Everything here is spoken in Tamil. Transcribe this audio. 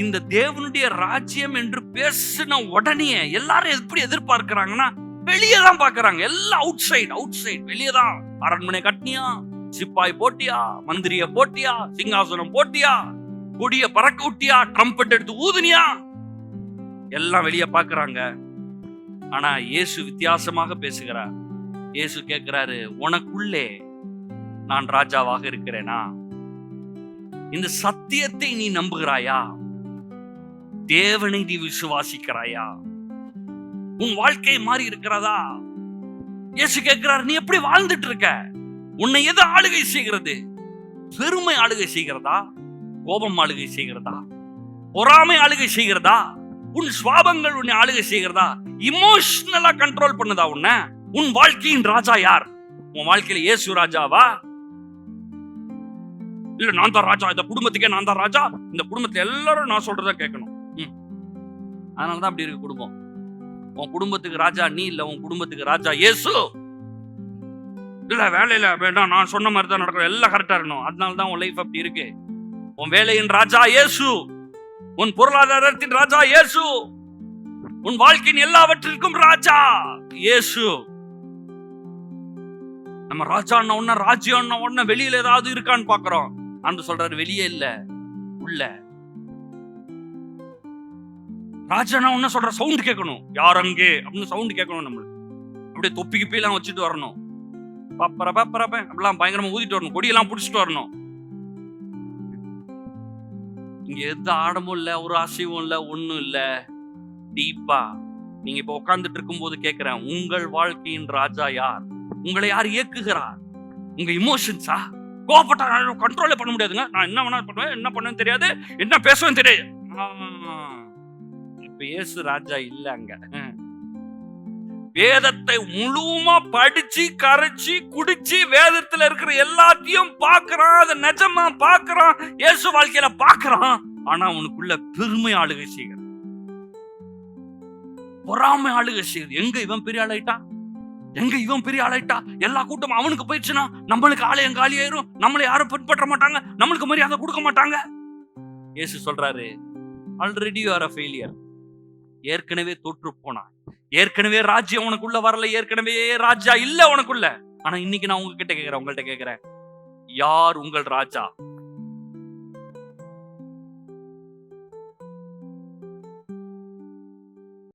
இந்த தேவனுடைய ராஜ்யம் என்று பேசின உடனே எல்லாரும் எப்படி எதிர்பார்க்கிறாங்கன்னா வெளியே தான் பாக்குறாங்க. எல்லாம் அவுட் சைட் வெளியே தான். அரண்மனை கட்டினியா, சிப்பாய் போட்டியா, மந்திரிய போட்டியா, சிங்காசனம் போட்டியா, கொடிய பறக்க விட்டியா, ட்ரம்பெட் எடுத்து ஊதுனியா, எல்லாம் வெளியே பாக்குறாங்க. ஆனா இயேசு வித்தியாசமாக பேசுகிறார். இயேசு கேட்கிறாரு, உனக்குள்ளே நான் ராஜாவாக இருக்கிறேனா? இந்த சத்தியத்தை நீ நம்புகிறாயா? தேவனை நீ விசுவாசிக்கிறாயா? உன் வாழ்க்கை மாறி இருக்கிறதா? இயேசு கேட்கிறார், நீ எப்படி வாழ்ந்துட்டு இருக்க? உன்னை எது ஆளுகை செய்கிறது? பெருமை ஆளுகை செய்கிறதா? கோபம் ஆளுகை செய்கிறதா? பொறாமை ஆளுகை செய்கிறதா? உன் சுவாபங்கள் உன்னை ஆளுகை செய்கிறதா? இமோஷனலா கண்ட்ரோல் பண்ணுதா உன்னை? உன் வாழ்க்கையின் ராஜா யார்? உன் வாழ்க்கையில இயேசு ராஜாவா? இல்ல நான் தான் ராஜா, இந்த குடும்பத்துக்கே நான் தான் ராஜா, இந்த குடும்பத்துல எல்லாரும் நான் சொல்றதா கேட்கணும். அதனாலதான் அப்படி இருக்கு குடும்பம். உன் குடும்பத்துக்கு ராஜா நீ இல்ல, உன் குடும்பத்துக்கு ராஜா இயேசு. இல்ல வேலையில வேண்டாம், நான் சொன்ன மாதிரி தான் நடக்கும், எல்லாம் கரெக்டா இருக்கணும். அதனாலதான் உன் லைஃப் அப்படி இருக்கு. உன் வேலையின் ராஜா இயேசு, உன் பொருளாதாரத்தின் ராஜா இயேசு, உன் வாழ்க்கையின் எல்லாவற்றிற்கும் ராஜா இயேசு. நம்ம ராஜான்னா ஒண்ணு, ராஜ்யம்னா ஒண்ணு, வெளியில ஏதாவது இருக்கான்னு பாக்குறோம். ஆண்டு சொல்றாரு, வெளியே இல்ல, உள்ள. ராஜானா ஒண்ணு சொல்ற சவுண்ட் கேட்கணும், யார் அங்கே அப்படின்னு சவுண்ட் கேட்கணும். நம்மளுக்கு அப்படியே தொப்பிக்கு போயெல்லாம் வச்சுட்டு வரணும், அப்படிலாம் பயங்கரமா ஊதிட்டு வரணும், கொடியெல்லாம் புடிச்சிட்டு வரணும். இங்க எந்த ஆடமும் இல்ல, ஒரு அசைவும் இல்ல, ஒண்ணும் இல்ல. டீப்பா நீங்க இப்ப உட்கார்ந்துட்டு இருக்கும் போது கேட்கிறேன், உங்கள் வாழ்க்கையின் ராஜா யார்? உங்களை யார் இயக்குகிறார்? உங்க இமோஷன்ஸா? கோபப்பட்டா கண்ட்ரோலே பண்ண முடியாதுங்க, நான் என்ன வேணா பண்ணுவேன், என்ன பண்ணுவேன்னு தெரியாது, என்ன பேசுவேன்னு தெரியாது. இப்ப இயேசு ராஜா இல்ல அங்க. வேதத்தை முழுவதுமா படிச்சு கரைச்சி குடிச்சு வேதத்துல இருக்கிற எல்லாத்தையும் பாக்குறான், அதை நிஜமா பாக்குறான், இயேசு வாழ்க்கையில பாக்குறான். ஆனா அவனுக்குள்ள பெருமை ஆளுகை செய்கிறது, பொறாமை ஆளுகை செய்யுது. எங்க இவன் பெரிய ஆளாயிட்டா, எங்க இவன் பெரிய ஆளாயிட்டா, எல்லா கூட்டமும் அவனுக்கு போயிடுச்சுன்னா நம்மளுக்கு ஆலயம் காலி ஆயிரும், நம்மளை யாரும் பின்பற்ற மாட்டாங்க, நம்மளுக்கு மரியாதை கொடுக்க மாட்டாங்க. இயேசு சொல்றாரு, already you are a failure. ஏற்கனவே தோற்று போனான், ஏற்கனவே ராஜ்யம் உனக்குள்ள வரல, ஏற்கனவே ராஜா இல்ல உனக்குள்ள. ஆனா இன்னைக்கு நான் உங்ககிட்ட கேட்கிறேன், உங்கள்கிட்ட கேட்கிறேன், யார் உங்கள் ராஜா?